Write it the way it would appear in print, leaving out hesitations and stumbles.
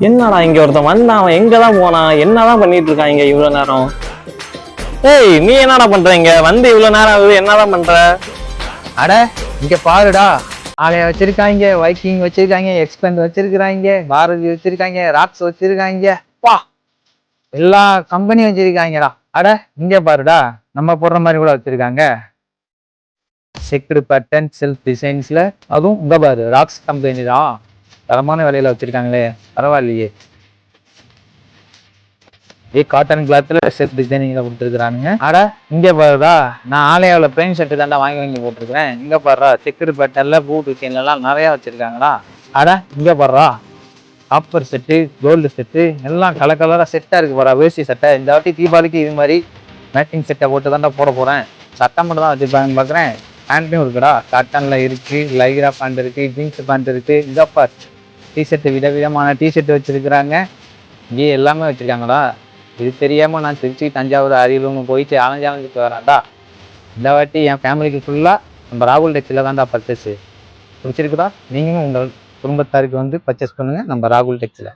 என்னடா இங்க ஒருத்தன் வந்தான், அவன் எங்கதான் போனான், என்னதான் பண்ணிட்டு இருக்கான் இங்க இவ்வளவு நேரம்? ஏய், நீ என்னடா பண்ற இங்க வந்து இவ்வளவு நேரம் ஆகுது, என்னதான் பண்ற? அட இங்க பாருடா, ஆலைய வச்சிருக்காங்க, வைக்கிங் வச்சிருக்காங்க, எக்ஸ்பெண்ட் வச்சிருக்காங்க, பாரதி வச்சிருக்காங்க, ராக்ஸ் வச்சிருக்காங்க, பா எல்லா கம்பெனியும் வச்சிருக்காங்கடா. அட இங்க பாருடா, நம்ம போடுற மாதிரி கூட வச்சிருக்காங்க. செக்குடு பேட்டர்ன் செல்ஃப் டிசைன்ஸ்ல, அதுவும் இங்க பாரு ராக்ஸ் கம்பெனி தான், தரமான விலையில வச்சிருக்காங்களே, பரவாயில்லையே. காட்டன் கிளாத்ல செல்ஃப் டிசைனிங்ல கொடுத்துருக்கானுங்க. அட இங்க பாருடா, நான் ஆலயாவில் பெயிண்ட் ஷர்ட் தாண்டா வாங்கி போட்டிருக்கிறேன். இங்க பாருடா, செக்குடு பேட்டர்ல பூட் டிசைன்ல எல்லாம் நிறைய வச்சிருக்காங்களா. அட இங்க பாருடா, காப்பர் செட்டு, கோல்டு செட்டு, எல்லாம் கலர் கலரா செட்டா இருக்கு பாரா. வேஷ்டி சட்டை இந்த வாட்டி தீபாவளிக்கு இது மாதிரி மேட்டிங் செட்டை போட்டு தாண்டா போட போறேன். சட்டை மட்டும் தான் வச்சிருப்பாங்கன்னு பாக்குறேன், பேண்ட்டும் இருக்குடா. காட்டன்ல இருக்கு, லைக்ரா பேண்ட் இருக்கு, ஜீன்ஸ் பேண்ட் இருக்கு. இதப்பா டிஷர்ட், விதவிதமான டிஷர்ட் வச்சிருக்கிறாங்க. இங்கே எல்லாமே வச்சிருக்காங்கடா. இது தெரியாம நான் திருச்சி, தஞ்சாவூர், அரியலூர் போயிட்டு அலைஞ்சாலைஞ்சிட்டு வரேன்டா. இந்த வாட்டி என் ஃபேமிலிக்கு ஃபுல்லா நம்ம ராகுல் டெக்ஸ்ல தான்டா பர்ச்சேஸ். பிடிச்சிருக்குதா? நீங்களும் உங்கள் குடும்பத்தாருக்கு வந்து பர்ச்சேஸ் பண்ணுங்க நம்ம ராகுல் டெக்ஸ்ல.